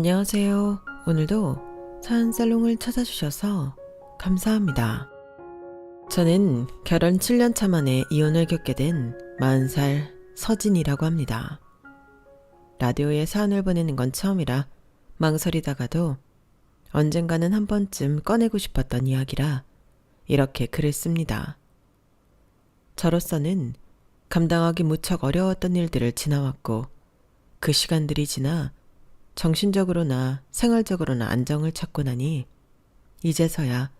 안녕하세요. 오늘도 사연살롱을 찾아주셔서 감사합니다. 저는 결혼 7년 차 만에 이혼을 겪게 된 40살 서진이라고 합니다. 라디오에 사연을 보내는 건 처음이라 망설이다가도 언젠가는 한 번쯤 꺼내고 싶었던 이야기라 이렇게 글을 씁니다. 저로서는 감당하기 무척 어려웠던 일들을 지나왔고 그 시간들이 지나 정신적으로나 생활적으로나 안정을 찾고 나니 이제서야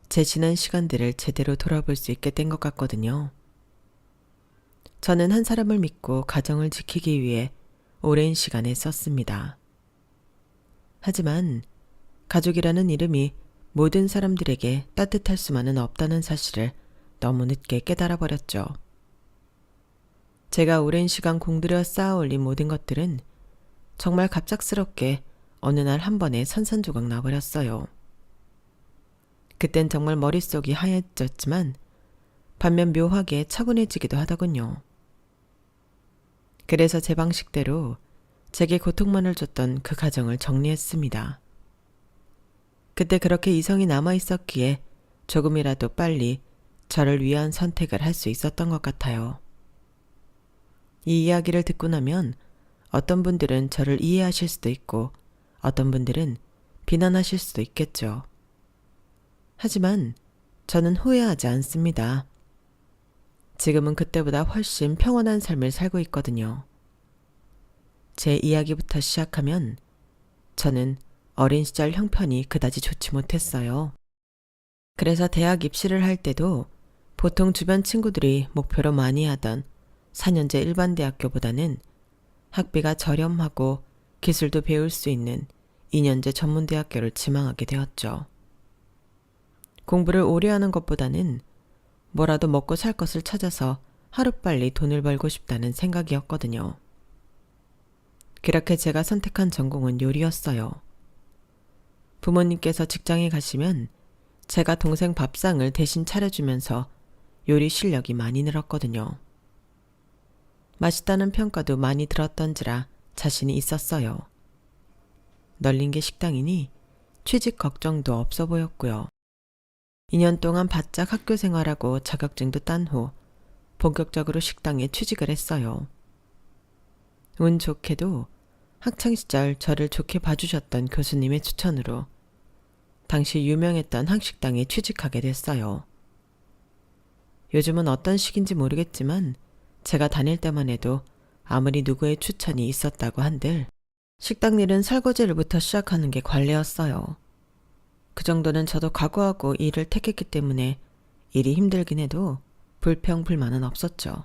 제 지난 시간들을 제대로 돌아볼 수 있게 된 것 같거든요. 저는 한 사람을 믿고 가정을 지키기 위해 오랜 시간을 썼습니다. 하지만 가족이라는 이름이 모든 사람들에게 따뜻할 수만은 없다는 사실을 너무 늦게 깨달아 버렸죠. 제가 오랜 시간 공들여 쌓아 올린 모든 것들은 정말 갑작스럽게 어느 날 한 번에 산산조각 나버렸어요. 그땐 정말 머릿속이 하얘졌지만 반면 묘하게 차분해지기도 하더군요. 그래서 제 방식대로 제게 고통만을 줬던 그 가정을 정리했습니다. 그때 그렇게 이성이 남아있었기에 조금이라도 빨리 저를 위한 선택을 할 수 있었던 것 같아요. 이 이야기를 듣고 나면 어떤 분들은 저를 이해하실 수도 있고 어떤 분들은 비난하실 수도 있겠죠. 하지만 저는 후회하지 않습니다. 지금은 그때보다 훨씬 평온한 삶을 살고 있거든요. 제 이야기부터 시작하면 저는 어린 시절 형편이 그다지 좋지 못했어요. 그래서 대학 입시를 할 때도 보통 주변 친구들이 목표로 많이 하던 4년제 일반대학교보다는 학비가 저렴하고 기술도 배울 수 있는 2년제 전문대학교를 지망하게 되었죠. 공부를 오래 하는 것보다는 뭐라도 먹고 살 것을 찾아서 하루빨리 돈을 벌고 싶다는 생각이었거든요. 그렇게 제가 선택한 전공은 요리였어요. 부모님께서 직장에 가시면 제가 동생 밥상을 대신 차려주면서 요리 실력이 많이 늘었거든요. 맛있다는 평가도 많이 들었던지라 자신이 있었어요. 널린 게 식당이니 취직 걱정도 없어 보였고요. 2년 동안 바짝 학교 생활하고 자격증도 딴 후 본격적으로 식당에 취직을 했어요. 운 좋게도 학창시절 저를 좋게 봐주셨던 교수님의 추천으로 당시 유명했던 한식당에 취직하게 됐어요. 요즘은 어떤 식인지 모르겠지만 제가 다닐 때만 해도 아무리 누구의 추천이 있었다고 한들 식당 일은 설거지를부터 시작하는 게 관례였어요. 그 정도는 저도 각오하고 일을 택했기 때문에 일이 힘들긴 해도 불평 불만은 없었죠.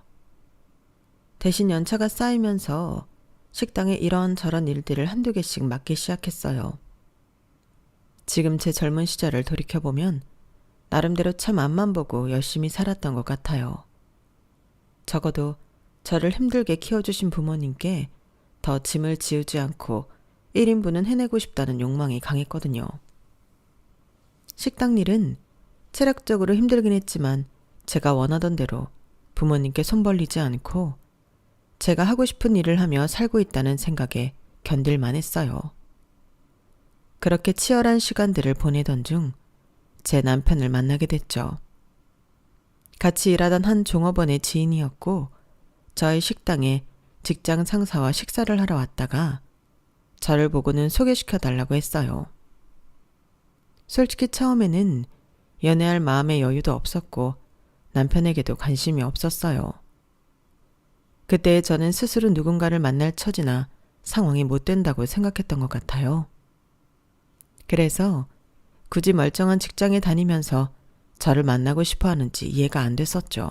대신 연차가 쌓이면서 식당에 이런저런 일들을 한두 개씩 맡기 시작했어요. 지금 제 젊은 시절을 돌이켜보면 나름대로 참 앞만 보고 열심히 살았던 것 같아요. 적어도 저를 힘들게 키워주신 부모님께 더 짐을 지우지 않고 1인분은 해내고 싶다는 욕망이 강했거든요. 식당 일은 체력적으로 힘들긴 했지만 제가 원하던 대로 부모님께 손 벌리지 않고 제가 하고 싶은 일을 하며 살고 있다는 생각에 견딜만 했어요. 그렇게 치열한 시간들을 보내던 중 제 남편을 만나게 됐죠. 같이 일하던 한 종업원의 지인이었고 저희 식당에 직장 상사와 식사를 하러 왔다가 저를 보고는 소개시켜 달라고 했어요. 솔직히 처음에는 연애할 마음의 여유도 없었고 남편에게도 관심이 없었어요. 그때 저는 스스로 누군가를 만날 처지나 상황이 못 된다고 생각했던 것 같아요. 그래서 굳이 멀쩡한 직장에 다니면서 저를 만나고 싶어 하는지 이해가 안 됐었죠.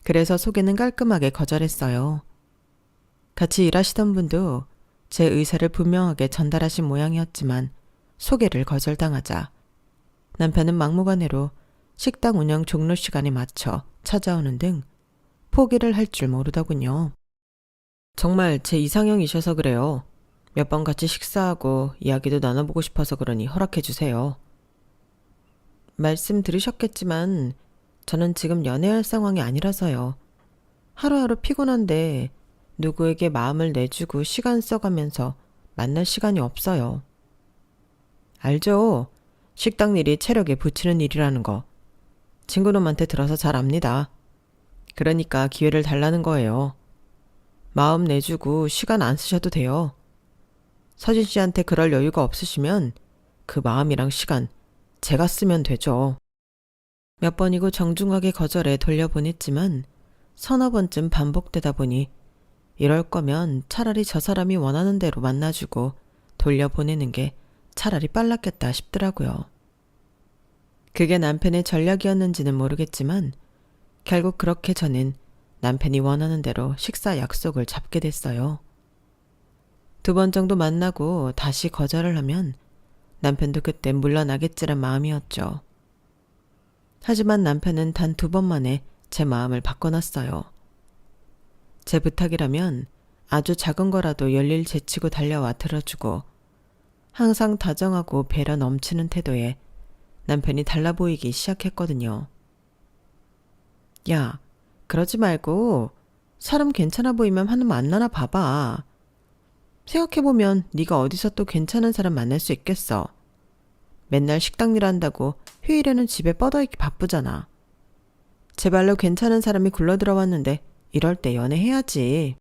그래서 소개는 깔끔하게 거절했어요. 같이 일하시던 분도 제 의사를 분명하게 전달하신 모양이었지만 소개를 거절당하자 남편은 막무가내로 식당 운영 종료 시간에 맞춰 찾아오는 등 포기를 할 줄 모르더군요. 정말 제 이상형이셔서 그래요. 몇 번 같이 식사하고 이야기도 나눠보고 싶어서 그러니 허락해주세요. 말씀 들으셨겠지만 저는 지금 연애할 상황이 아니라서요. 하루하루 피곤한데 누구에게 마음을 내주고 시간 써가면서 만날 시간이 없어요. 알죠? 식당 일이 체력에 부치는 일이라는 거. 친구놈한테 들어서 잘 압니다. 그러니까 기회를 달라는 거예요. 마음 내주고 시간 안 쓰셔도 돼요. 서진 씨한테 그럴 여유가 없으시면 그 마음이랑 시간 제가 쓰면 되죠. 몇 번이고 정중하게 거절해 돌려보냈지만 서너 번쯤 반복되다 보니 이럴 거면 차라리 저 사람이 원하는 대로 만나주고 돌려보내는 게 차라리 빨랐겠다 싶더라고요. 그게 남편의 전략이었는지는 모르겠지만 결국 그렇게 저는 남편이 원하는 대로 식사 약속을 잡게 됐어요. 2번 정도 만나고 다시 거절을 하면 남편도 그때 물러나겠지란 마음이었죠. 하지만 남편은 단 2번 만에 제 마음을 바꿔놨어요. 제 부탁이라면 아주 작은 거라도 열일 제치고 달려와 들어주고 항상 다정하고 배려 넘치는 태도에 남편이 달라 보이기 시작했거든요. 야, 그러지 말고 사람 괜찮아 보이면 한번 만나나 봐봐. 생각해보면 네가 어디서 또 괜찮은 사람 만날 수 있겠어. 맨날 식당 일 한다고 휴일에는 집에 뻗어있기 바쁘잖아. 제발로 괜찮은 사람이 굴러들어왔는데 이럴 때 연애해야지.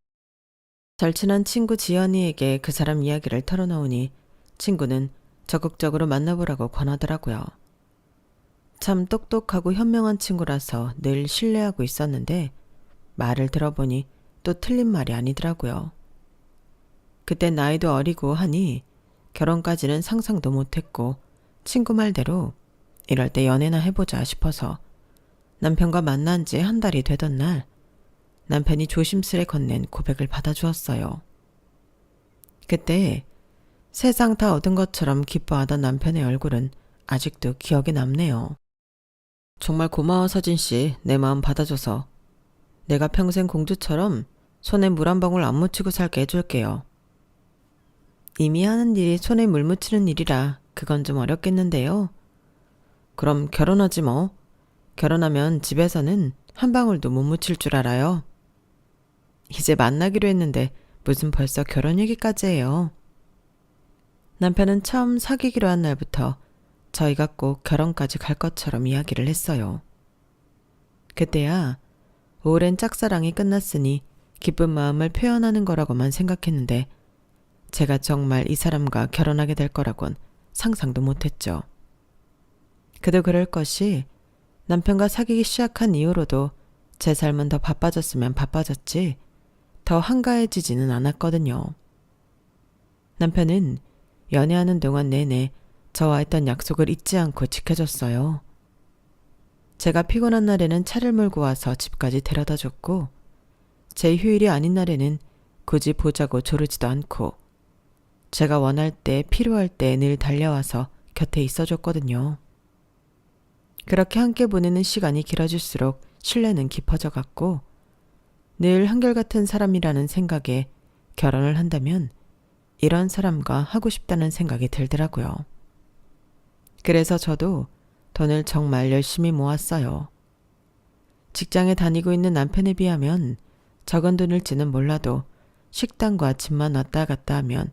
절친한 친구 지연이에게 그 사람 이야기를 털어놓으니 친구는 적극적으로 만나보라고 권하더라고요. 참 똑똑하고 현명한 친구라서 늘 신뢰하고 있었는데 말을 들어보니 또 틀린 말이 아니더라고요. 그때 나이도 어리고 하니 결혼까지는 상상도 못했고 친구 말대로 이럴 때 연애나 해보자 싶어서 남편과 만난 지 1달이 되던 날 남편이 조심스레 건넨 고백을 받아주었어요. 그때 세상 다 얻은 것처럼 기뻐하던 남편의 얼굴은 아직도 기억에 남네요. 정말 고마워 서진 씨, 내 마음 받아줘서. 내가 평생 공주처럼 손에 물 한 방울 안 묻히고 살게 해줄게요. 이미 하는 일이 손에 물 묻히는 일이라 그건 좀 어렵겠는데요. 그럼 결혼하지 뭐. 결혼하면 집에서는 한 방울도 못 묻힐 줄 알아요. 이제 만나기로 했는데 무슨 벌써 결혼 얘기까지 해요. 남편은 처음 사귀기로 한 날부터 저희가 꼭 결혼까지 갈 것처럼 이야기를 했어요. 그때야 오랜 짝사랑이 끝났으니 기쁜 마음을 표현하는 거라고만 생각했는데 제가 정말 이 사람과 결혼하게 될 거라곤 상상도 못했죠. 그도 그럴 것이 남편과 사귀기 시작한 이후로도 제 삶은 더 바빠졌으면 바빠졌지 더 한가해지지는 않았거든요. 남편은 연애하는 동안 내내 저와 했던 약속을 잊지 않고 지켜줬어요. 제가 피곤한 날에는 차를 몰고 와서 집까지 데려다 줬고 제 휴일이 아닌 날에는 굳이 보자고 조르지도 않고 제가 원할 때 필요할 때 늘 달려와서 곁에 있어줬거든요. 그렇게 함께 보내는 시간이 길어질수록 신뢰는 깊어져 갔고 늘 한결같은 사람이라는 생각에 결혼을 한다면 이런 사람과 하고 싶다는 생각이 들더라고요. 그래서 저도 돈을 정말 열심히 모았어요. 직장에 다니고 있는 남편에 비하면 적은 돈일지는 몰라도 식당과 집만 왔다 갔다 하면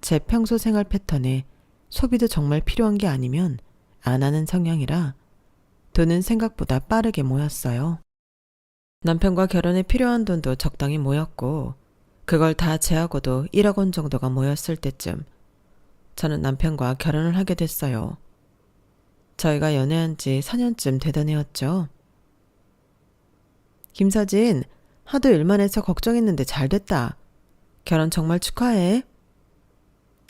제 평소 생활 패턴에 소비도 정말 필요한 게 아니면 안 하는 성향이라 돈은 생각보다 빠르게 모였어요. 남편과 결혼에 필요한 돈도 적당히 모였고 그걸 다 제하고도 1억 원 정도가 모였을 때쯤 저는 남편과 결혼을 하게 됐어요. 저희가 연애한 지 4년쯤 되던 해였죠. 김서진, 하도 일만 해서 걱정했는데 잘 됐다. 결혼 정말 축하해.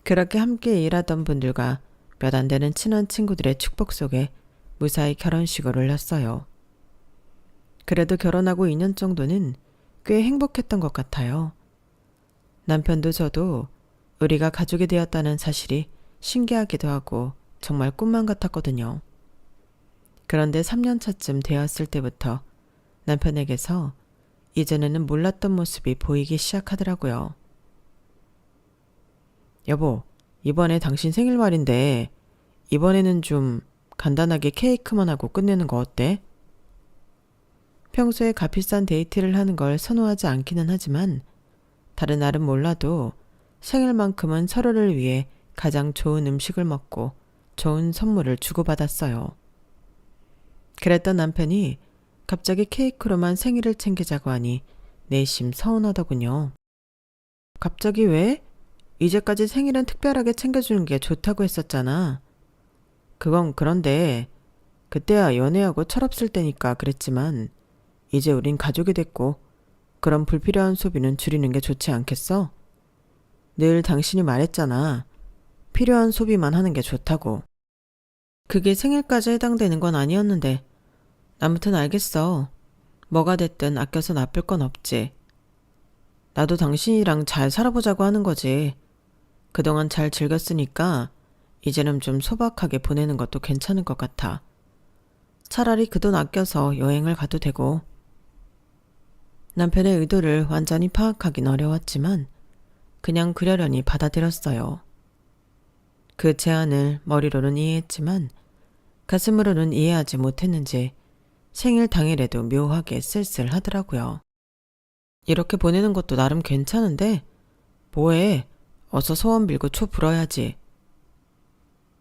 그렇게 함께 일하던 분들과 몇 안 되는 친한 친구들의 축복 속에 무사히 결혼식을 올렸어요. 그래도 결혼하고 2년 정도는 꽤 행복했던 것 같아요. 남편도 저도 우리가 가족이 되었다는 사실이 신기하기도 하고 정말 꿈만 같았거든요. 그런데 3년 차쯤 되었을 때부터 남편에게서 이전에는 몰랐던 모습이 보이기 시작하더라고요. 여보, 이번에 당신 생일 말인데 이번에는 좀 간단하게 케이크만 하고 끝내는 거 어때? 평소에 값비싼 데이트를 하는 걸 선호하지 않기는 하지만 다른 날은 몰라도 생일만큼은 서로를 위해 가장 좋은 음식을 먹고 좋은 선물을 주고받았어요. 그랬던 남편이 갑자기 케이크로만 생일을 챙기자고 하니 내심 서운하더군요. 갑자기 왜? 이제까지 생일은 특별하게 챙겨주는 게 좋다고 했었잖아. 그건 그런데 그때야 연애하고 철없을 때니까 그랬지만 이제 우린 가족이 됐고 그런 불필요한 소비는 줄이는 게 좋지 않겠어? 늘 당신이 말했잖아. 필요한 소비만 하는 게 좋다고. 그게 생일까지 해당되는 건 아니었는데 아무튼 알겠어. 뭐가 됐든 아껴서 나쁠 건 없지. 나도 당신이랑 잘 살아보자고 하는 거지. 그동안 잘 즐겼으니까 이제는 좀 소박하게 보내는 것도 괜찮은 것 같아. 차라리 그 돈 아껴서 여행을 가도 되고. 남편의 의도를 완전히 파악하긴 어려웠지만 그냥 그러려니 받아들였어요. 그 제안을 머리로는 이해했지만 가슴으로는 이해하지 못했는지 생일 당일에도 묘하게 쓸쓸하더라고요. 이렇게 보내는 것도 나름 괜찮은데 뭐해? 어서 소원 빌고 초 불어야지.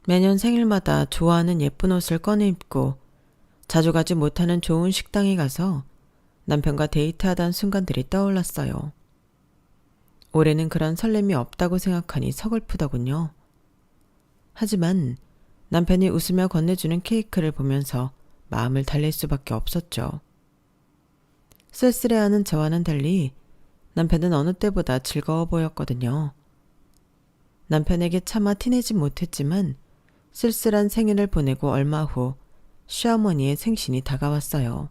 매년 생일마다 좋아하는 예쁜 옷을 꺼내 입고 자주 가지 못하는 좋은 식당에 가서 남편과 데이트하던 순간들이 떠올랐어요. 올해는 그런 설렘이 없다고 생각하니 서글프더군요. 하지만 남편이 웃으며 건네주는 케이크를 보면서 마음을 달랠 수밖에 없었죠. 쓸쓸해하는 저와는 달리 남편은 어느 때보다 즐거워 보였거든요. 남편에게 차마 티내지 못했지만 쓸쓸한 생일을 보내고 얼마 후 시어머니의 생신이 다가왔어요.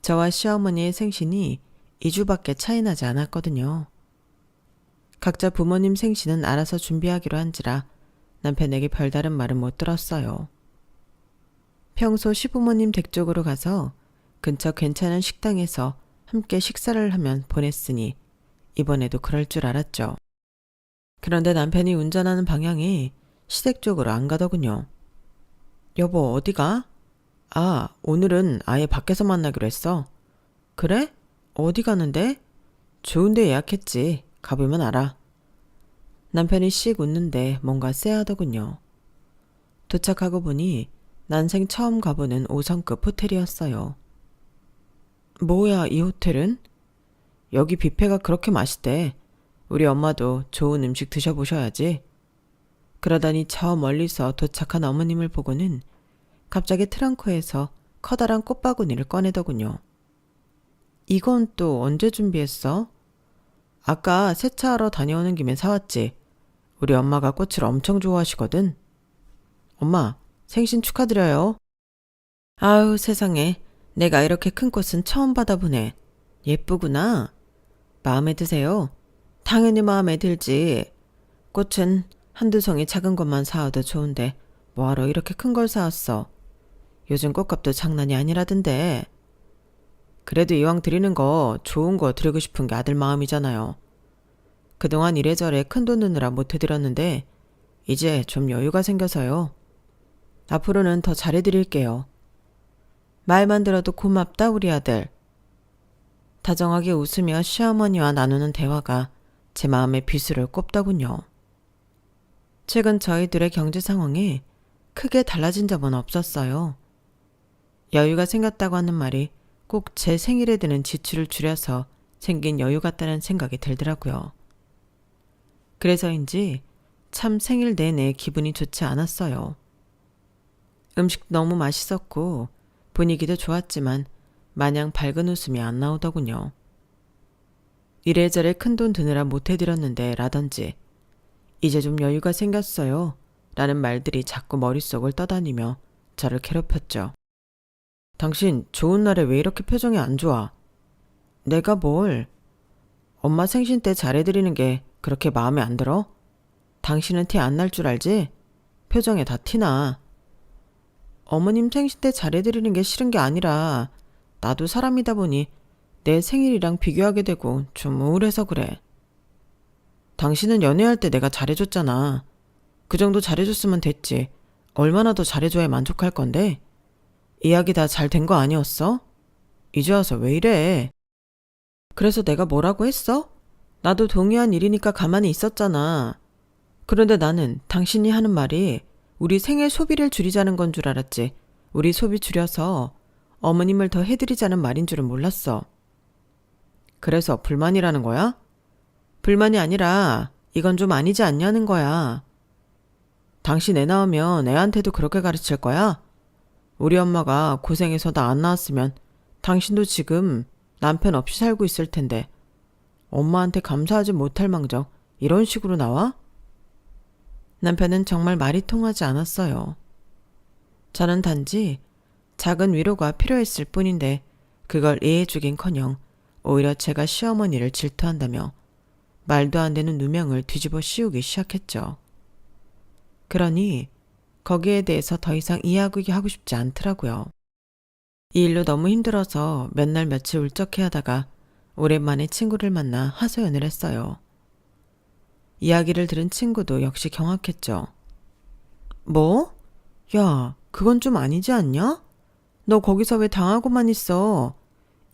저와 시어머니의 생신이 2주밖에 차이 나지 않았거든요. 각자 부모님 생신은 알아서 준비하기로 한지라 남편에게 별다른 말은 못 들었어요. 평소 시부모님 댁 쪽으로 가서 근처 괜찮은 식당에서 함께 식사를 하면 보냈으니 이번에도 그럴 줄 알았죠. 그런데 남편이 운전하는 방향이 시댁 쪽으로 안 가더군요. 여보, 어디가? 아, 오늘은 아예 밖에서 만나기로 했어. 그래? 어디 가는데? 좋은데 예약했지. 가보면 알아. 남편이 씩 웃는데 뭔가 쎄하더군요. 도착하고 보니 난생 처음 가보는 5성급 호텔이었어요. 뭐야, 이 호텔은? 여기 뷔페가 그렇게 맛있대. 우리 엄마도 좋은 음식 드셔보셔야지. 그러다니 저 멀리서 도착한 어머님을 보고는 갑자기 트렁크에서 커다란 꽃바구니를 꺼내더군요. 이건 또 언제 준비했어? 아까 세차하러 다녀오는 김에 사왔지. 우리 엄마가 꽃을 엄청 좋아하시거든. 엄마, 생신 축하드려요. 아유, 세상에. 내가 이렇게 큰 꽃은 처음 받아보네. 예쁘구나. 마음에 드세요? 당연히 마음에 들지. 꽃은 한두 송이 작은 것만 사와도 좋은데 뭐하러 이렇게 큰 걸 사왔어. 요즘 꽃값도 장난이 아니라던데. 그래도 이왕 드리는 거 좋은 거 드리고 싶은 게 아들 마음이잖아요. 그동안 이래저래 큰돈 드느라 못 해드렸는데 이제 좀 여유가 생겨서요. 앞으로는 더 잘해드릴게요. 말만 들어도 고맙다 우리 아들. 다정하게 웃으며 시어머니와 나누는 대화가 제 마음에 비수를 꼽더군요. 최근 저희들의 경제 상황이 크게 달라진 점은 없었어요. 여유가 생겼다고 하는 말이 꼭 제 생일에 드는 지출을 줄여서 생긴 여유 같다는 생각이 들더라고요. 그래서인지 참 생일 내내 기분이 좋지 않았어요. 음식도 너무 맛있었고 분위기도 좋았지만 마냥 밝은 웃음이 안 나오더군요. 이래저래 큰돈 드느라 못 해드렸는데 라든지 이제 좀 여유가 생겼어요 라는 말들이 자꾸 머릿속을 떠다니며 저를 괴롭혔죠. 당신 좋은 날에 왜 이렇게 표정이 안 좋아? 내가 뭘? 엄마 생신 때 잘해드리는 게 그렇게 마음에 안 들어? 당신은 티 안 날 줄 알지? 표정에 다 티나. 어머님 생신 때 잘해드리는 게 싫은 게 아니라 나도 사람이다 보니 내 생일이랑 비교하게 되고 좀 우울해서 그래. 당신은 연애할 때 내가 잘해줬잖아. 그 정도 잘해줬으면 됐지. 얼마나 더 잘해줘야 만족할 건데? 이야기 다 잘 된 거 아니었어? 이제 와서 왜 이래? 그래서 내가 뭐라고 했어? 나도 동의한 일이니까 가만히 있었잖아. 그런데 나는 당신이 하는 말이 우리 생일 소비를 줄이자는 건 줄 알았지. 우리 소비 줄여서 어머님을 더 해드리자는 말인 줄은 몰랐어. 그래서 불만이라는 거야? 불만이 아니라 이건 좀 아니지 않냐는 거야. 당신 애 낳으면 애한테도 그렇게 가르칠 거야? 우리 엄마가 고생해서 나 안 낳았으면 당신도 지금 남편 없이 살고 있을 텐데 엄마한테 감사하지 못할 망정 이런 식으로 나와? 남편은 정말 말이 통하지 않았어요. 저는 단지 작은 위로가 필요했을 뿐인데 그걸 이해해주긴커녕 오히려 제가 시어머니를 질투한다며 말도 안 되는 누명을 뒤집어 씌우기 시작했죠. 그러니 거기에 대해서 더 이상 이야기하고 싶지 않더라고요. 이 일로 너무 힘들어서 몇 날 며칠 울적해 하다가 오랜만에 친구를 만나 하소연을 했어요. 이야기를 들은 친구도 역시 경악했죠. 뭐? 야, 그건 좀 아니지 않냐? 너 거기서 왜 당하고만 있어?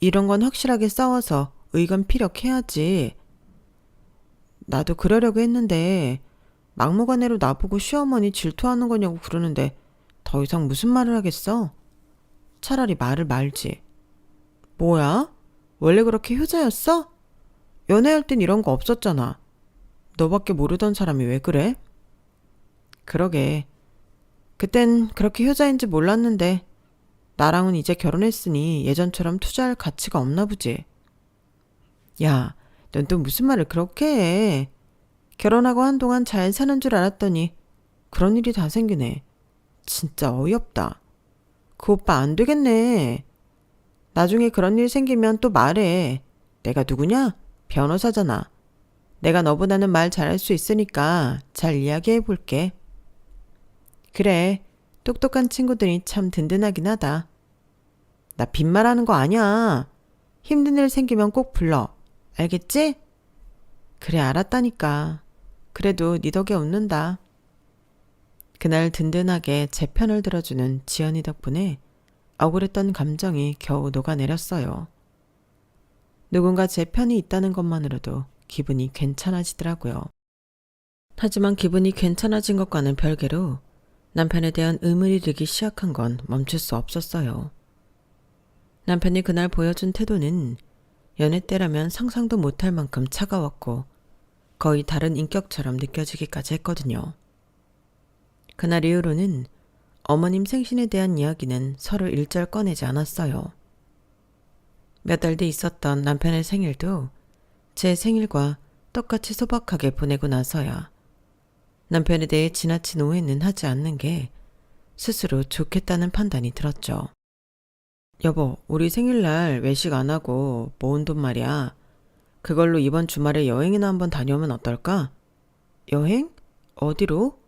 이런 건 확실하게 싸워서 의견 피력해야지. 나도 그러려고 했는데 막무가내로 나보고 시어머니 질투하는 거냐고 그러는데 더 이상 무슨 말을 하겠어? 차라리 말을 말지. 뭐야? 원래 그렇게 효자였어? 연애할 땐 이런 거 없었잖아. 너밖에 모르던 사람이 왜 그래? 그러게. 그땐 그렇게 효자인지 몰랐는데 나랑은 이제 결혼했으니 예전처럼 투자할 가치가 없나 보지. 야, 넌 또 무슨 말을 그렇게 해. 결혼하고 한동안 잘 사는 줄 알았더니 그런 일이 다 생기네. 진짜 어이없다. 그 오빠 안 되겠네. 나중에 그런 일 생기면 또 말해. 내가 누구냐? 변호사잖아. 내가 너보다는 말 잘할 수 있으니까 잘 이야기해 볼게. 그래, 똑똑한 친구들이 참 든든하긴 하다. 나 빈말하는 거 아니야. 힘든 일 생기면 꼭 불러. 알겠지? 그래, 알았다니까. 그래도 네 덕에 웃는다. 그날 든든하게 제 편을 들어주는 지연이 덕분에 억울했던 감정이 겨우 녹아내렸어요. 누군가 제 편이 있다는 것만으로도 기분이 괜찮아지더라고요. 하지만 기분이 괜찮아진 것과는 별개로 남편에 대한 의문이 들기 시작한 건 멈출 수 없었어요. 남편이 그날 보여준 태도는 연애 때라면 상상도 못할 만큼 차가웠고 거의 다른 인격처럼 느껴지기까지 했거든요. 그날 이후로는 어머님 생신에 대한 이야기는 서로 일절 꺼내지 않았어요. 몇 달 뒤 있었던 남편의 생일도 제 생일과 똑같이 소박하게 보내고 나서야 남편에 대해 지나친 오해는 하지 않는 게 스스로 좋겠다는 판단이 들었죠. 여보, 우리 생일날 외식 안 하고 모은 돈 말이야. 그걸로 이번 주말에 여행이나 한번 다녀오면 어떨까? 여행? 어디로?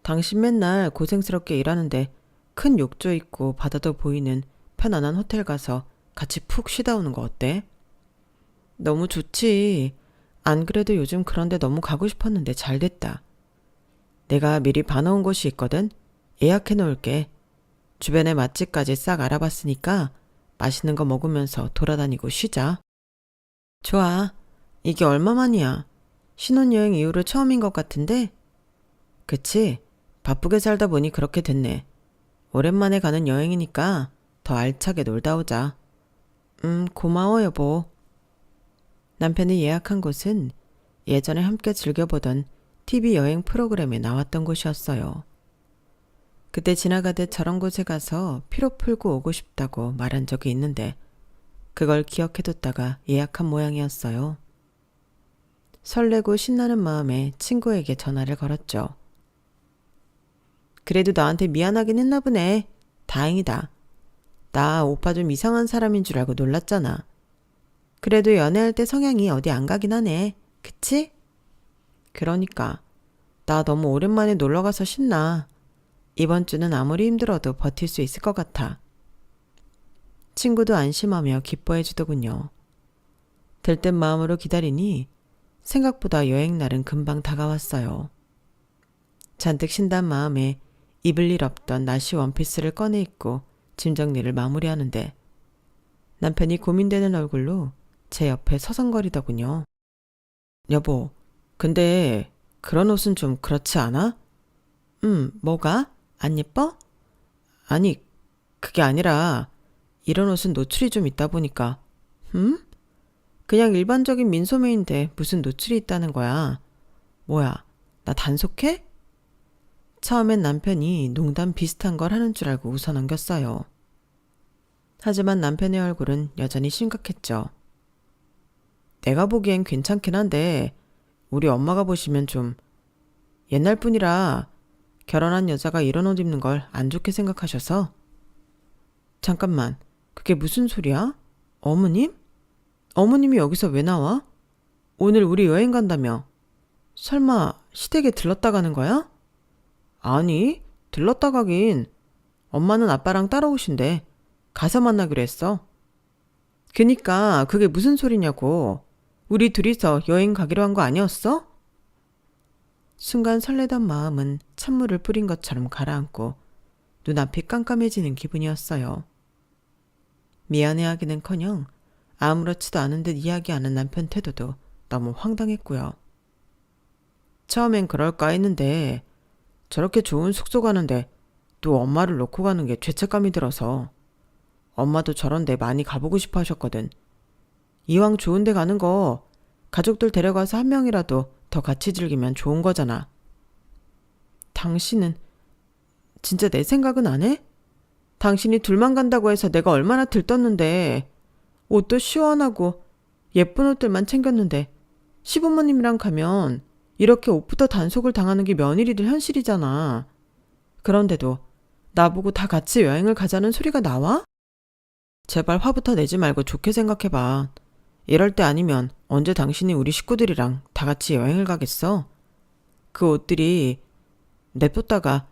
당신 맨날 고생스럽게 일하는데 큰 욕조 있고 바다도 보이는 편안한 호텔 가서 같이 푹 쉬다 오는 거 어때? 너무 좋지. 안 그래도 요즘 그런데 너무 가고 싶었는데 잘 됐다. 내가 미리 봐놓은 곳이 있거든. 예약해 놓을게. 주변에 맛집까지 싹 알아봤으니까 맛있는 거 먹으면서 돌아다니고 쉬자. 좋아. 이게 얼마만이야? 신혼여행 이후로 처음인 것 같은데? 그치? 바쁘게 살다 보니 그렇게 됐네. 오랜만에 가는 여행이니까 더 알차게 놀다 오자. 고마워 여보. 남편이 예약한 곳은 예전에 함께 즐겨보던 TV 여행 프로그램에 나왔던 곳이었어요. 그때 지나가듯 저런 곳에 가서 피로 풀고 오고 싶다고 말한 적이 있는데 그걸 기억해뒀다가 예약한 모양이었어요. 설레고 신나는 마음에 친구에게 전화를 걸었죠. 그래도 나한테 미안하긴 했나 보네. 다행이다. 나 오빠 좀 이상한 사람인 줄 알고 놀랐잖아. 그래도 연애할 때 성향이 어디 안 가긴 하네. 그치? 그러니까 나 너무 오랜만에 놀러가서 신나. 이번 주는 아무리 힘들어도 버틸 수 있을 것 같아. 친구도 안심하며 기뻐해 주더군요. 들뜬 마음으로 기다리니 생각보다 여행 날은 금방 다가왔어요. 잔뜩 신단 마음에 입을 일 없던 나시 원피스를 꺼내 입고 짐 정리를 마무리하는데 남편이 고민되는 얼굴로 제 옆에 서성거리더군요. 여보, 근데 그런 옷은 좀 그렇지 않아? 뭐가? 안 예뻐? 아니, 그게 아니라 이런 옷은 노출이 좀 있다 보니까. 그냥 일반적인 민소매인데 무슨 노출이 있다는 거야. 뭐야, 나 단속해? 처음엔 남편이 농담 비슷한 걸 하는 줄 알고 웃어 넘겼어요. 하지만 남편의 얼굴은 여전히 심각했죠. 내가 보기엔 괜찮긴 한데 우리 엄마가 보시면 좀 옛날 분이라 결혼한 여자가 이런 옷 입는 걸 안 좋게 생각하셔서. 잠깐만, 그게 무슨 소리야? 어머님? 어머님이 여기서 왜 나와? 오늘 우리 여행 간다며? 설마 시댁에 들렀다 가는 거야? 아니, 들렀다 가긴. 엄마는 아빠랑 따라오신대. 가서 만나기로 했어. 그니까 그게 무슨 소리냐고. 우리 둘이서 여행 가기로 한 거 아니었어? 순간 설레던 마음은 찬물을 뿌린 것처럼 가라앉고 눈앞이 깜깜해지는 기분이었어요. 미안해하기는커녕 아무렇지도 않은 듯 이야기하는 남편 태도도 너무 황당했고요. 처음엔 그럴까 했는데 저렇게 좋은 숙소 가는데 또 엄마를 놓고 가는 게 죄책감이 들어서. 엄마도 저런 데 많이 가보고 싶어 하셨거든. 이왕 좋은 데 가는 거 가족들 데려가서 한 명이라도 더 같이 즐기면 좋은 거잖아. 당신은 진짜 내 생각은 안 해? 당신이 둘만 간다고 해서 내가 얼마나 들떴는데, 옷도 시원하고 예쁜 옷들만 챙겼는데 시부모님이랑 가면 이렇게 옷부터 단속을 당하는 게 며느리들 현실이잖아. 그런데도 나보고 다 같이 여행을 가자는 소리가 나와? 제발 화부터 내지 말고 좋게 생각해봐. 이럴 때 아니면 언제 당신이 우리 식구들이랑 다 같이 여행을 가겠어? 그 옷들이 냅뒀다가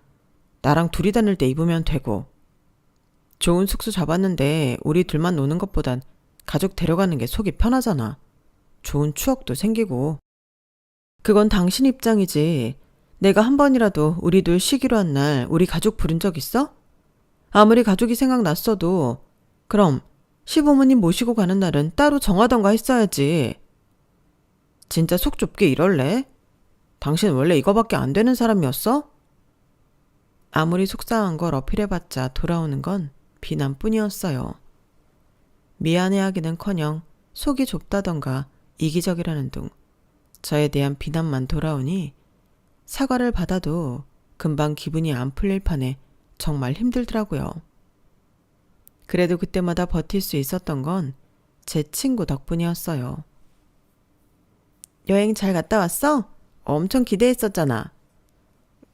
나랑 둘이 다닐 때 입으면 되고. 좋은 숙소 잡았는데 우리 둘만 노는 것보단 가족 데려가는 게 속이 편하잖아. 좋은 추억도 생기고. 그건 당신 입장이지. 내가 한 번이라도 우리 둘 쉬기로 한 날 우리 가족 부른 적 있어? 아무리 가족이 생각났어도 그럼 시부모님 모시고 가는 날은 따로 정하던가 했어야지. 진짜 속 좁게 이럴래? 당신 원래 이거밖에 안 되는 사람이었어? 아무리 속상한 걸 어필해봤자 돌아오는 건 비난뿐이었어요. 미안해하기는커녕 속이 좁다던가 이기적이라는 둥 저에 대한 비난만 돌아오니 사과를 받아도 금방 기분이 안 풀릴 판에 정말 힘들더라고요. 그래도 그때마다 버틸 수 있었던 건 제 친구 덕분이었어요. 여행 잘 갔다 왔어? 엄청 기대했었잖아.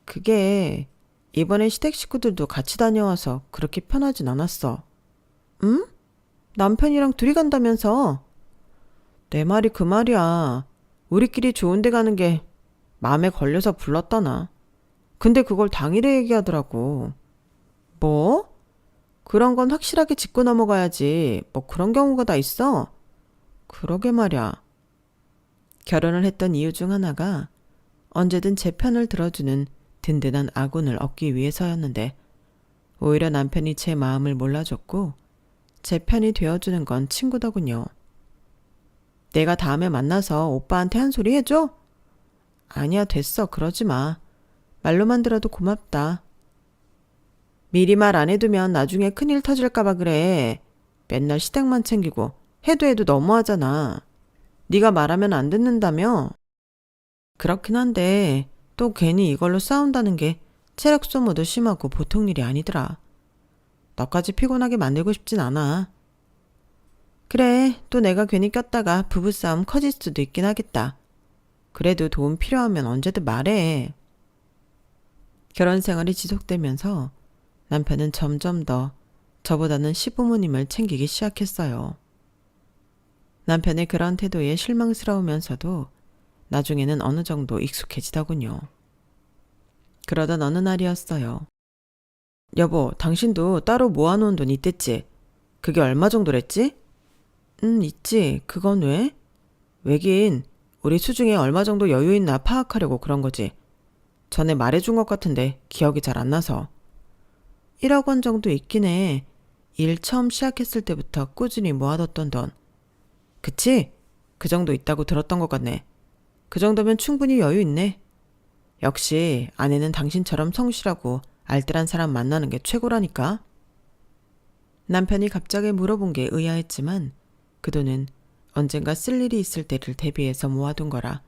그게 이번에 시댁 식구들도 같이 다녀와서 그렇게 편하진 않았어. 응? 남편이랑 둘이 간다면서? 내 말이 그 말이야. 우리끼리 좋은 데 가는 게 마음에 걸려서 불렀다나. 근데 그걸 당일에 얘기하더라고. 뭐? 그런 건 확실하게 짚고 넘어가야지. 뭐 그런 경우가 다 있어? 그러게 말야. 결혼을 했던 이유 중 하나가 언제든 제 편을 들어주는 든든한 아군을 얻기 위해서였는데 오히려 남편이 제 마음을 몰라줬고 제 편이 되어주는 건 친구더군요. 내가 다음에 만나서 오빠한테 한 소리 해줘? 아니야, 됐어. 그러지 마. 말로만 들어도 고맙다. 미리 말 안 해두면 나중에 큰일 터질까봐 그래. 맨날 시댁만 챙기고 해도 너무하잖아. 네가 말하면 안 듣는다며? 그렇긴 한데 또 괜히 이걸로 싸운다는 게 체력 소모도 심하고 보통 일이 아니더라. 너까지 피곤하게 만들고 싶진 않아. 그래, 또 내가 괜히 꼈다가 부부싸움 커질 수도 있긴 하겠다. 그래도 도움 필요하면 언제든 말해. 결혼 생활이 지속되면서 남편은 점점 더 저보다는 시부모님을 챙기기 시작했어요. 남편의 그런 태도에 실망스러우면서도 나중에는 어느 정도 익숙해지더군요. 그러던 어느 날이었어요. 여보, 당신도 따로 모아놓은 돈 있댔지? 그게 얼마 정도랬지? 있지. 그건 왜? 왜긴 우리 수중에 얼마 정도 여유 있나 파악하려고 그런 거지. 전에 말해준 것 같은데 기억이 잘 안 나서. 1억 원 정도 있긴 해. 일 처음 시작했을 때부터 꾸준히 모아뒀던 돈. 그치? 그 정도 있다고 들었던 것 같네. 그 정도면 충분히 여유 있네. 역시 아내는 당신처럼 성실하고 알뜰한 사람 만나는 게 최고라니까. 남편이 갑자기 물어본 게 의아했지만 그 돈은 언젠가 쓸 일이 있을 때를 대비해서 모아둔 거라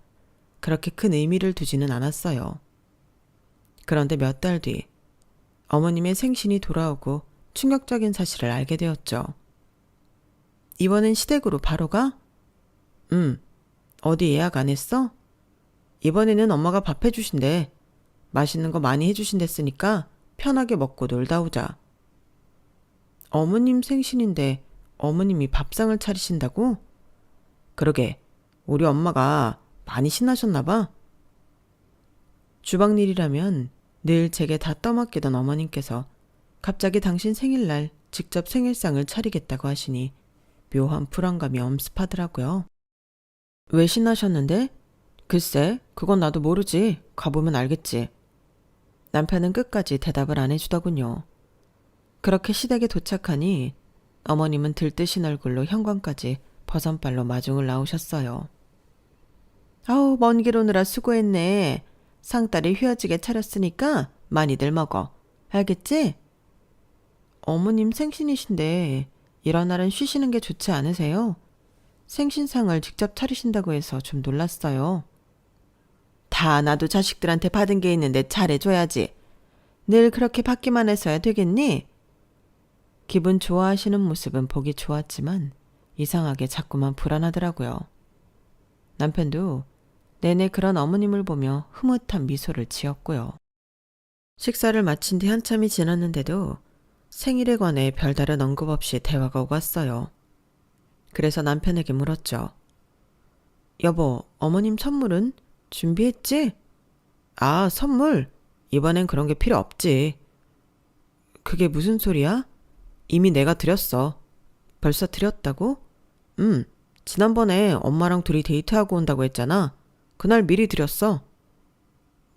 그렇게 큰 의미를 두지는 않았어요. 그런데 몇 달 뒤 어머님의 생신이 돌아오고 충격적인 사실을 알게 되었죠. 이번엔 시댁으로 바로 가? 어디 예약 안 했어? 이번에는 엄마가 밥 해주신대. 맛있는 거 많이 해주신댔으니까 편하게 먹고 놀다 오자. 어머님 생신인데 어머님이 밥상을 차리신다고? 그러게, 우리 엄마가 많이 신나셨나 봐. 주방 일이라면 늘 제게 다 떠맡기던 어머님께서 갑자기 당신 생일날 직접 생일상을 차리겠다고 하시니 묘한 불안감이 엄습하더라고요. 왜 신나셨는데? 글쎄, 그건 나도 모르지. 가보면 알겠지. 남편은 끝까지 대답을 안 해주더군요. 그렇게 시댁에 도착하니 어머님은 들뜨신 얼굴로 현관까지 버선발로 마중을 나오셨어요. 아우, 먼 길 오느라 수고했네. 상다리 휘어지게 차렸으니까 많이들 먹어. 알겠지? 어머님 생신이신데 이런 날은 쉬시는 게 좋지 않으세요? 생신상을 직접 차리신다고 해서 좀 놀랐어요. 다 나도 자식들한테 받은 게 있는데 잘해줘야지. 늘 그렇게 받기만 해서야 되겠니? 기분 좋아하시는 모습은 보기 좋았지만 이상하게 자꾸만 불안하더라고요. 남편도 내내 그런 어머님을 보며 흐뭇한 미소를 지었고요. 식사를 마친 뒤 한참이 지났는데도 생일에 관해 별다른 언급 없이 대화가 오갔어요. 그래서 남편에게 물었죠. 여보, 어머님 선물은 준비했지? 아, 선물? 이번엔 그런 게 필요 없지. 그게 무슨 소리야? 이미 내가 드렸어. 벌써 드렸다고? 지난번에 엄마랑 둘이 데이트하고 온다고 했잖아. 그날 미리 드렸어.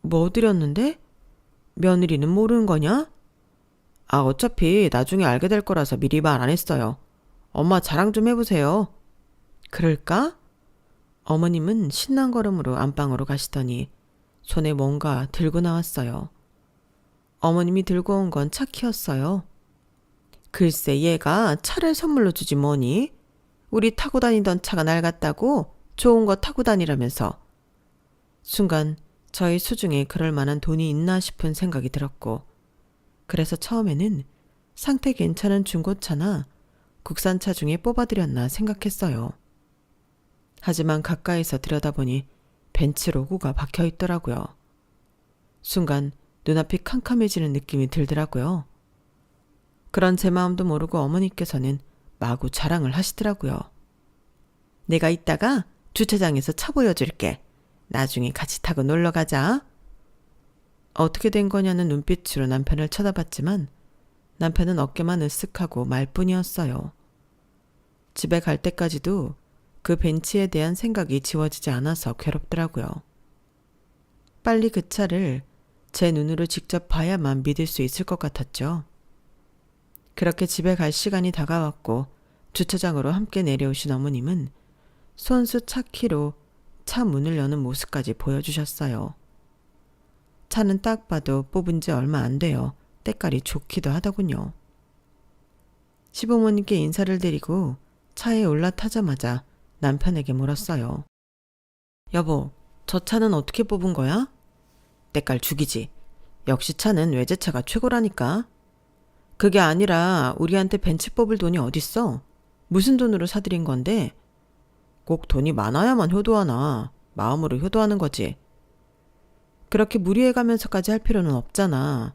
뭐 드렸는데? 며느리는 모르는 거냐? 아, 어차피 나중에 알게 될 거라서 미리 말 안 했어요. 엄마 자랑 좀 해보세요. 그럴까? 어머님은 신난 걸음으로 안방으로 가시더니 손에 뭔가 들고 나왔어요. 어머님이 들고 온 건 차키였어요. 글쎄, 얘가 차를 선물로 주지 뭐니? 우리 타고 다니던 차가 낡았다고 좋은 거 타고 다니라면서. 순간 저희 수중에 그럴 만한 돈이 있나 싶은 생각이 들었고, 그래서 처음에는 상태 괜찮은 중고차나 국산차 중에 뽑아드렸나 생각했어요. 하지만 가까이서 들여다보니 벤츠 로고가 박혀 있더라고요. 순간 눈앞이 캄캄해지는 느낌이 들더라고요. 그런 제 마음도 모르고 어머니께서는 마구 자랑을 하시더라고요. 내가 이따가 주차장에서 차 보여줄게. 나중에 같이 타고 놀러 가자. 어떻게 된 거냐는 눈빛으로 남편을 쳐다봤지만 남편은 어깨만 으쓱하고 말뿐이었어요. 집에 갈 때까지도 그 벤치에 대한 생각이 지워지지 않아서 괴롭더라고요. 빨리 그 차를 제 눈으로 직접 봐야만 믿을 수 있을 것 같았죠. 그렇게 집에 갈 시간이 다가왔고 주차장으로 함께 내려오신 어머님은 손수 차키로 차 문을 여는 모습까지 보여주셨어요. 차는 딱 봐도 뽑은 지 얼마 안 돼요. 때깔이 좋기도 하더군요. 시부모님께 인사를 드리고 차에 올라타자마자 남편에게 물었어요. 여보, 저 차는 어떻게 뽑은 거야? 때깔 죽이지. 역시 차는 외제차가 최고라니까. 그게 아니라 우리한테 벤츠 뽑을 돈이 어딨어? 무슨 돈으로 사드린 건데? 꼭 돈이 많아야만 효도하나. 마음으로 효도하는 거지. 그렇게 무리해가면서까지 할 필요는 없잖아.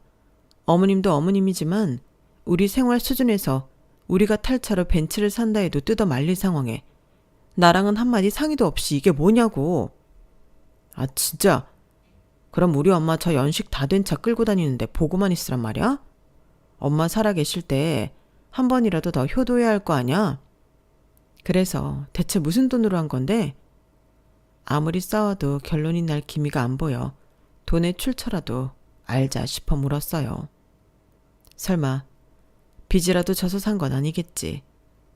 어머님도 어머님이지만 우리 생활 수준에서 우리가 탈 차로 벤츠를 산다 해도 뜯어 말릴 상황에 나랑은 한마디 상의도 없이 이게 뭐냐고. 아, 진짜. 그럼 우리 엄마 저 연식 다 된 차 끌고 다니는데 보고만 있으란 말이야? 엄마 살아계실 때 한 번이라도 더 효도해야 할 거 아냐? 그래서 대체 무슨 돈으로 한 건데? 아무리 싸워도 결론이 날 기미가 안 보여 돈의 출처라도 알자 싶어 물었어요. 설마 빚이라도 져서 산 건 아니겠지.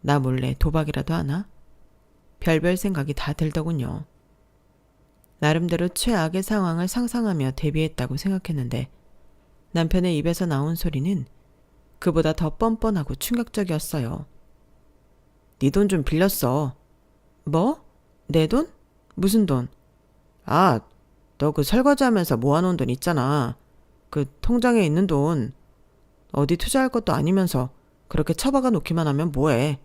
나 몰래 도박이라도 하나? 별별 생각이 다 들더군요. 나름대로 최악의 상황을 상상하며 대비했다고 생각했는데 남편의 입에서 나온 소리는 그보다 더 뻔뻔하고 충격적이었어요. 네 돈 좀 빌렸어. 뭐? 내 돈? 무슨 돈? 아, 너 그 설거지하면서 모아놓은 돈 있잖아. 그 통장에 있는 돈. 어디 투자할 것도 아니면서 그렇게 처박아 놓기만 하면 뭐해.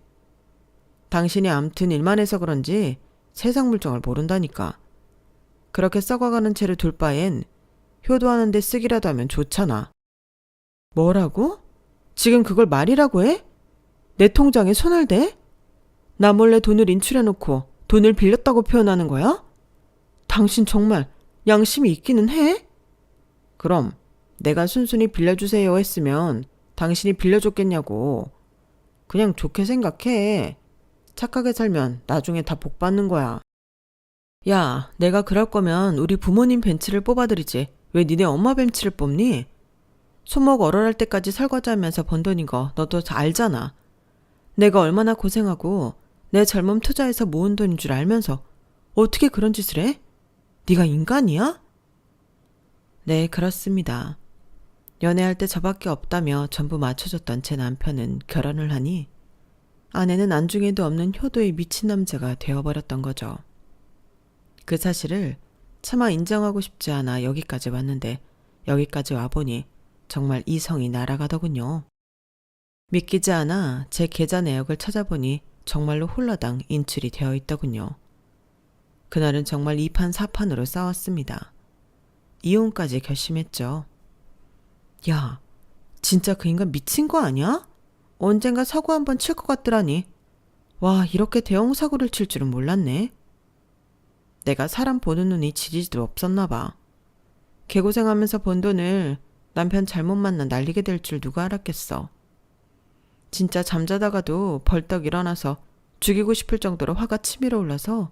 당신이 암튼 일만 해서 그런지 세상 물정을 모른다니까. 그렇게 썩어가는 채를 둘 바엔 효도하는 데 쓰기라도 하면 좋잖아. 뭐라고? 지금 그걸 말이라고 해? 내 통장에 손을 대? 나 몰래 돈을 인출해놓고 돈을 빌렸다고 표현하는 거야? 당신 정말 양심이 있기는 해? 그럼 내가 순순히 빌려주세요 했으면 당신이 빌려줬겠냐고. 그냥 좋게 생각해. 착하게 살면 나중에 다 복 받는 거야. 야, 내가 그럴 거면 우리 부모님 벤츠를 뽑아드리지. 왜 니네 엄마 벤츠를 뽑니? 손목 얼얼할 때까지 설거지하면서 번 돈인 거 너도 다 알잖아. 내가 얼마나 고생하고 내 젊음 투자해서 모은 돈인 줄 알면서 어떻게 그런 짓을 해? 네가 인간이야? 네, 그렇습니다. 연애할 때 저밖에 없다며 전부 맞춰줬던 제 남편은 결혼을 하니 아내는 안중에도 없는 효도에 미친 남자가 되어버렸던 거죠. 그 사실을 차마 인정하고 싶지 않아 여기까지 왔는데 여기까지 와보니 정말 이성이 날아가더군요. 믿기지 않아 제 계좌 내역을 찾아보니 정말로 홀라당 인출이 되어 있더군요. 그날은 정말 2판 4판으로 싸웠습니다. 이혼까지 결심했죠. 야, 진짜 그 인간 미친 거 아니야? 언젠가 사고 한번 칠 것 같더라니. 와, 이렇게 대형 사고를 칠 줄은 몰랐네. 내가 사람 보는 눈이 지지도 없었나 봐. 개고생하면서 번 돈을 남편 잘못 만나 날리게 될 줄 누가 알았겠어. 진짜 잠자다가도 벌떡 일어나서 죽이고 싶을 정도로 화가 치밀어 올라서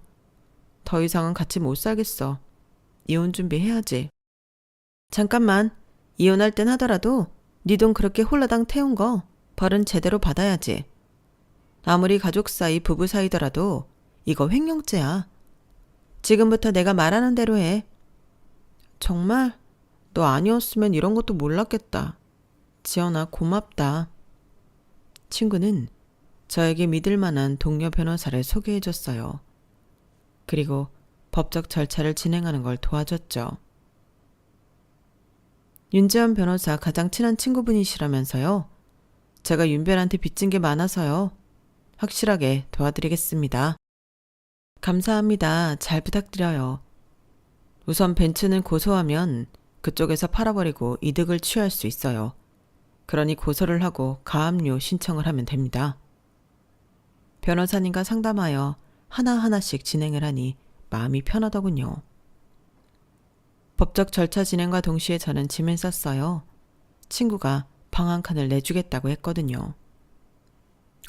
더 이상은 같이 못 살겠어. 이혼 준비해야지. 잠깐만, 이혼할 땐 하더라도 네 돈 그렇게 홀라당 태운 거 벌은 제대로 받아야지. 아무리 가족 사이 부부 사이더라도 이거 횡령죄야. 지금부터 내가 말하는 대로 해. 정말? 너 아니었으면 이런 것도 몰랐겠다. 지연아, 고맙다. 친구는 저에게 믿을 만한 동료 변호사를 소개해줬어요. 그리고 법적 절차를 진행하는 걸 도와줬죠. 윤재원 변호사 가장 친한 친구분이시라면서요. 제가 윤변한테 빚진 게 많아서요. 확실하게 도와드리겠습니다. 감사합니다. 잘 부탁드려요. 우선 벤츠는 고소하면 그쪽에서 팔아버리고 이득을 취할 수 있어요. 그러니 고소를 하고 가압류 신청을 하면 됩니다. 변호사님과 상담하여 하나하나씩 진행을 하니 마음이 편하더군요. 법적 절차 진행과 동시에 저는 짐을 쌌어요. 친구가 방 한 칸을 내주겠다고 했거든요.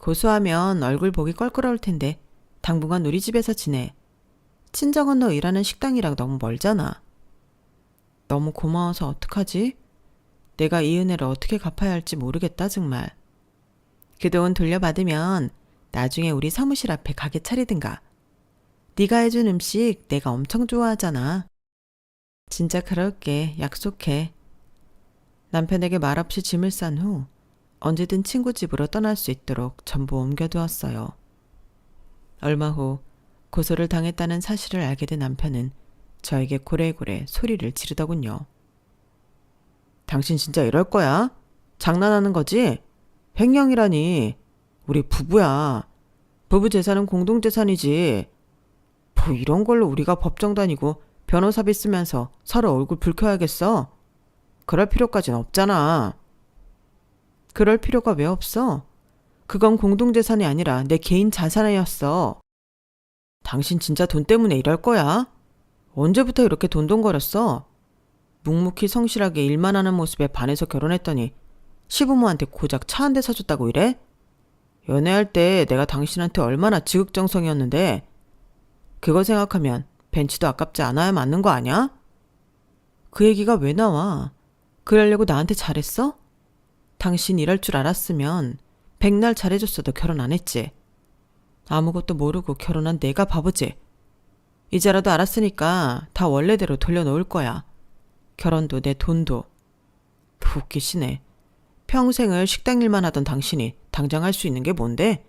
고소하면 얼굴 보기 껄끄러울 텐데 당분간 우리 집에서 지내. 친정 건너 일하는 식당이랑 너무 멀잖아. 너무 고마워서 어떡하지? 내가 이 은혜를 어떻게 갚아야 할지 모르겠다 정말. 그 돈 돌려받으면 나중에 우리 사무실 앞에 가게 차리든가. 네가 해준 음식 내가 엄청 좋아하잖아. 진짜 그럴게. 약속해. 남편에게 말없이 짐을 싼 후 언제든 친구 집으로 떠날 수 있도록 전부 옮겨두었어요. 얼마 후 고소를 당했다는 사실을 알게 된 남편은 저에게 고래고래 소리를 지르더군요. 당신 진짜 이럴 거야? 장난하는 거지? 횡령이라니. 우리 부부야. 부부 재산은 공동재산이지. 뭐 이런 걸로 우리가 법정 다니고 변호사비 쓰면서 서로 얼굴 붉혀야겠어? 그럴 필요까진 없잖아. 그럴 필요가 왜 없어? 그건 공동재산이 아니라 내 개인 자산이었어. 당신 진짜 돈 때문에 이럴 거야? 언제부터 이렇게 돈돈거렸어? 묵묵히 성실하게 일만 하는 모습에 반해서 결혼했더니 시부모한테 고작 차 한 대 사줬다고 이래? 연애할 때 내가 당신한테 얼마나 지극정성이었는데 그거 생각하면 벤츠도 아깝지 않아야 맞는 거 아니야? 그 얘기가 왜 나와? 그러려고 나한테 잘했어? 당신 이럴 줄 알았으면 백날 잘해줬어도 결혼 안 했지. 아무것도 모르고 결혼한 내가 바보지. 이제라도 알았으니까 다 원래대로 돌려놓을 거야. 결혼도 내 돈도. 웃기시네. 평생을 식당 일만 하던 당신이 당장 할 수 있는 게 뭔데?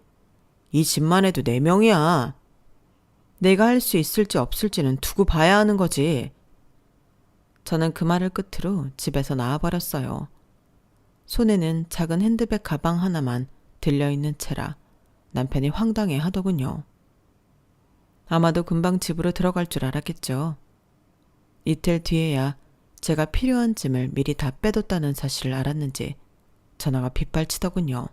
이 집만 해도 4명이야. 내가 할 수 있을지 없을지는 두고 봐야 하는 거지. 저는 그 말을 끝으로 집에서 나와버렸어요. 손에는 작은 핸드백 가방 하나만 들려있는 채라 남편이 황당해 하더군요. 아마도 금방 집으로 들어갈 줄 알았겠죠. 이틀 뒤에야 제가 필요한 짐을 미리 다 빼뒀다는 사실을 알았는지 전화가 빗발치더군요.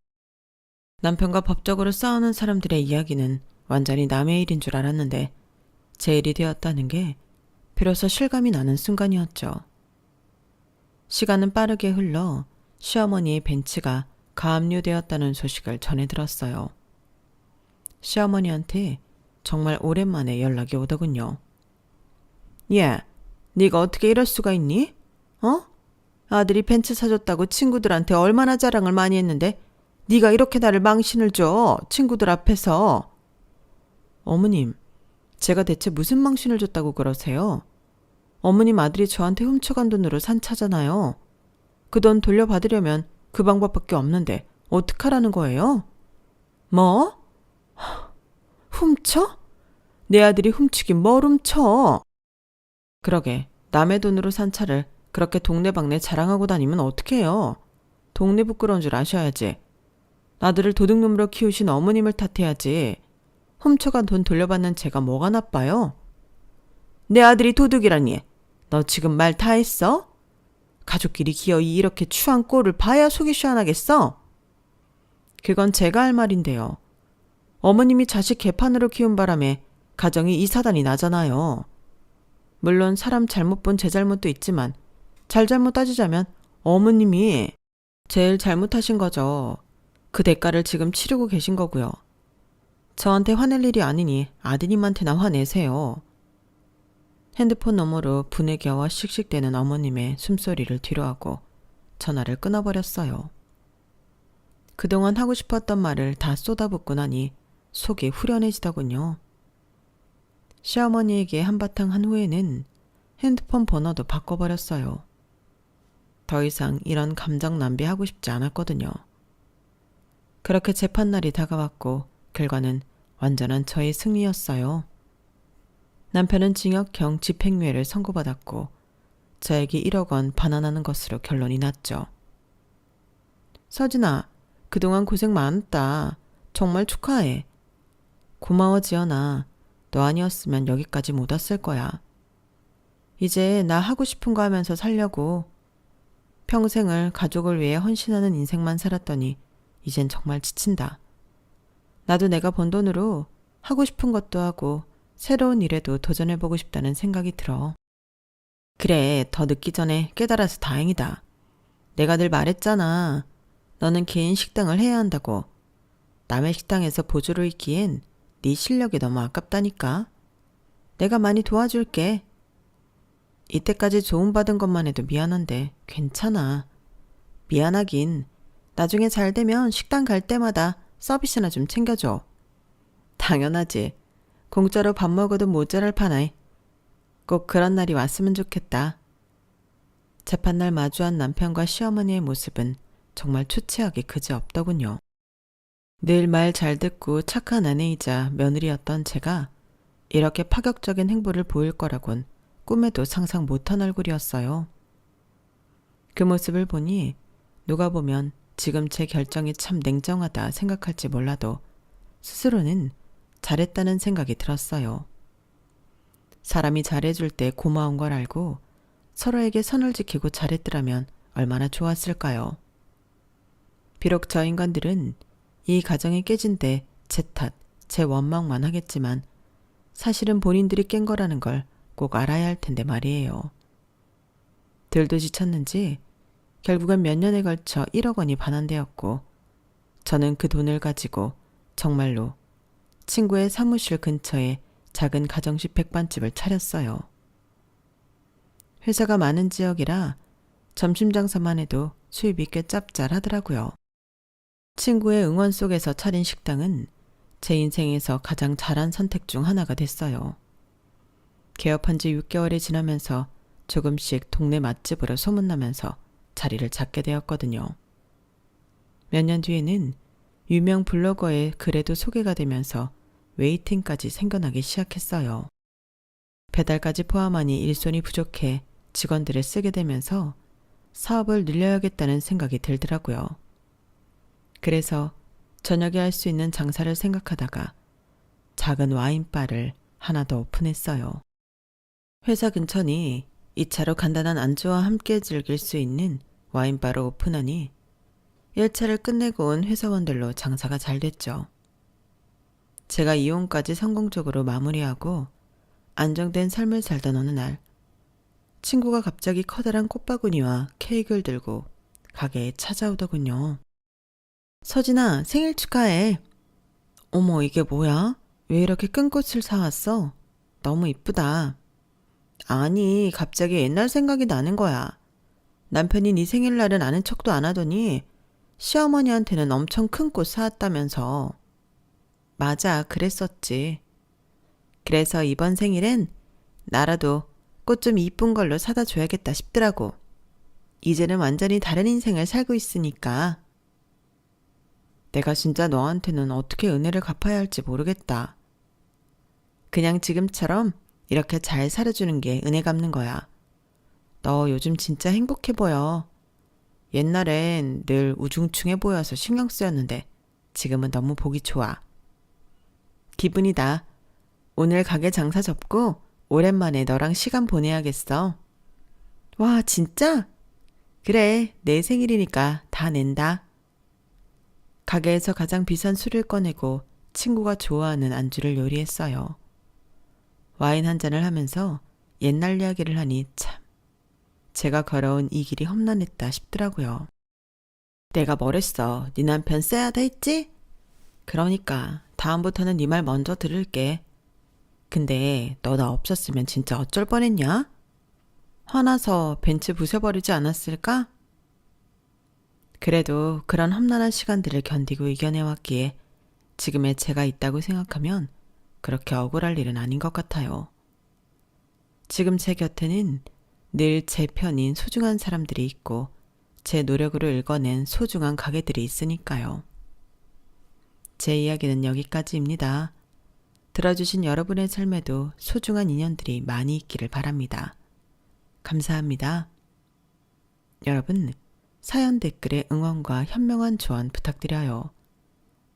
남편과 법적으로 싸우는 사람들의 이야기는 완전히 남의 일인 줄 알았는데 제 일이 되었다는 게 비로소 실감이 나는 순간이었죠. 시간은 빠르게 흘러 시어머니의 벤츠가 가압류되었다는 소식을 전해 들었어요. 시어머니한테 정말 오랜만에 연락이 오더군요. 야, 네가 어떻게 이럴 수가 있니? 어? 아들이 벤츠 사줬다고 친구들한테 얼마나 자랑을 많이 했는데 네가 이렇게 나를 망신을 줘, 친구들 앞에서. 어머님, 제가 대체 무슨 망신을 줬다고 그러세요? 어머님 아들이 저한테 훔쳐간 돈으로 산 차잖아요. 그 돈 돌려받으려면 그 방법밖에 없는데 어떡하라는 거예요? 뭐? 훔쳐? 내 아들이 훔치긴 뭘 훔쳐? 그러게, 남의 돈으로 산 차를 그렇게 동네방네 자랑하고 다니면 어떡해요? 동네 부끄러운 줄 아셔야지. 아들을 도둑놈으로 키우신 어머님을 탓해야지. 훔쳐간 돈 돌려받는 제가 뭐가 나빠요? 내 아들이 도둑이라니. 너 지금 말 다 했어? 가족끼리 기어이 이렇게 추한 꼴을 봐야 속이 시원하겠어? 그건 제가 할 말인데요. 어머님이 자식 개판으로 키운 바람에 가정이 이 사단이 나잖아요. 물론 사람 잘못 본 제 잘못도 있지만 잘잘못 따지자면 어머님이 제일 잘못하신 거죠. 그 대가를 지금 치르고 계신 거고요. 저한테 화낼 일이 아니니 아드님한테나 화내세요. 핸드폰 너머로 분에 겨워 씩씩대는 어머님의 숨소리를 뒤로하고 전화를 끊어버렸어요. 그동안 하고 싶었던 말을 다 쏟아붓고 나니 속이 후련해지더군요. 시어머니에게 한바탕 한 후에는 핸드폰 번호도 바꿔버렸어요. 더 이상 이런 감정 낭비하고 싶지 않았거든요. 그렇게 재판날이 다가왔고 결과는 완전한 저의 승리였어요. 남편은 징역형 집행유예를 선고받았고 저에게 1억 원 반환하는 것으로 결론이 났죠. 서진아, 그동안 고생 많았다. 정말 축하해. 고마워 지연아. 너 아니었으면 여기까지 못 왔을 거야. 이제 나 하고 싶은 거 하면서 살려고. 평생을 가족을 위해 헌신하는 인생만 살았더니 이젠 정말 지친다. 나도 내가 번 돈으로 하고 싶은 것도 하고 새로운 일에도 도전해보고 싶다는 생각이 들어. 그래, 더 늦기 전에 깨달아서 다행이다. 내가 늘 말했잖아. 너는 개인 식당을 해야 한다고. 남의 식당에서 보조를 있기엔 네 실력이 너무 아깝다니까. 내가 많이 도와줄게. 이때까지 도움받은 것만 해도 미안한데 괜찮아. 미안하긴. 나중에 잘 되면 식당 갈 때마다 서비스나 좀 챙겨줘. 당연하지. 공짜로 밥 먹어도 모자랄 파나이. 꼭 그런 날이 왔으면 좋겠다. 재판날 마주한 남편과 시어머니의 모습은 정말 초췌하기 그지없더군요. 늘 말 잘 듣고 착한 아내이자 며느리였던 제가 이렇게 파격적인 행보를 보일 거라곤 꿈에도 상상 못한 얼굴이었어요. 그 모습을 보니 누가 보면 지금 제 결정이 참 냉정하다 생각할지 몰라도 스스로는 잘했다는 생각이 들었어요. 사람이 잘해줄 때 고마운 걸 알고 서로에게 선을 지키고 잘했더라면 얼마나 좋았을까요? 비록 저 인간들은 이 가정이 깨진 데 제 탓, 제 원망만 하겠지만 사실은 본인들이 깬 거라는 걸 꼭 알아야 할 텐데 말이에요. 들도 지쳤는지 결국은 몇 년에 걸쳐 1억 원이 반환되었고 저는 그 돈을 가지고 정말로 친구의 사무실 근처에 작은 가정식 백반집을 차렸어요. 회사가 많은 지역이라 점심 장사만 해도 수입이 꽤 짭짤하더라고요. 친구의 응원 속에서 차린 식당은 제 인생에서 가장 잘한 선택 중 하나가 됐어요. 개업한 지 6개월이 지나면서 조금씩 동네 맛집으로 소문나면서 자리를 잡게 되었거든요. 몇 년 뒤에는 유명 블로거의 글에도 소개가 되면서 웨이팅까지 생겨나기 시작했어요. 배달까지 포함하니 일손이 부족해 직원들을 쓰게 되면서 사업을 늘려야겠다는 생각이 들더라고요. 그래서 저녁에 할 수 있는 장사를 생각하다가 작은 와인바를 하나 더 오픈했어요. 회사 근처니 2차로 간단한 안주와 함께 즐길 수 있는 와인바를 오픈하니 1차를 끝내고 온 회사원들로 장사가 잘 됐죠. 제가 이혼까지 성공적으로 마무리하고 안정된 삶을 살던 어느 날 친구가 갑자기 커다란 꽃바구니와 케이크를 들고 가게에 찾아오더군요. 서진아, 생일 축하해. 어머, 이게 뭐야? 왜 이렇게 큰 꽃을 사왔어? 너무 이쁘다. 아니, 갑자기 옛날 생각이 나는 거야. 남편이 네 생일날은 아는 척도 안 하더니 시어머니한테는 엄청 큰 꽃 사왔다면서. 맞아, 그랬었지. 그래서 이번 생일엔 나라도 꽃 좀 이쁜 걸로 사다 줘야겠다 싶더라고. 이제는 완전히 다른 인생을 살고 있으니까. 내가 진짜 너한테는 어떻게 은혜를 갚아야 할지 모르겠다. 그냥 지금처럼 이렇게 잘 살아주는 게 은혜 갚는 거야. 너 요즘 진짜 행복해 보여. 옛날엔 늘 우중충해 보여서 신경 쓰였는데 지금은 너무 보기 좋아. 기분이다. 오늘 가게 장사 접고 오랜만에 너랑 시간 보내야겠어. 와, 진짜? 그래, 내 생일이니까 다 낸다. 가게에서 가장 비싼 술을 꺼내고 친구가 좋아하는 안주를 요리했어요. 와인 한 잔을 하면서 옛날 이야기를 하니 참, 제가 걸어온 이 길이 험난했다 싶더라고요. 내가 뭐랬어? 네 남편 쎄하다 했지? 그러니까 다음부터는 네 말 먼저 들을게. 근데 너 나 없었으면 진짜 어쩔 뻔했냐? 화나서 벤츠 부숴버리지 않았을까? 그래도 그런 험난한 시간들을 견디고 이겨내왔기에 지금의 제가 있다고 생각하면 그렇게 억울할 일은 아닌 것 같아요. 지금 제 곁에는 늘 제 편인 소중한 사람들이 있고 제 노력으로 읽어낸 소중한 가게들이 있으니까요. 제 이야기는 여기까지입니다. 들어주신 여러분의 삶에도 소중한 인연들이 많이 있기를 바랍니다. 감사합니다. 여러분, 사연 댓글에 응원과 현명한 조언 부탁드려요.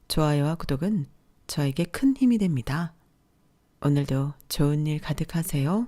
좋아요와 구독은 저에게 큰 힘이 됩니다. 오늘도 좋은 일 가득하세요.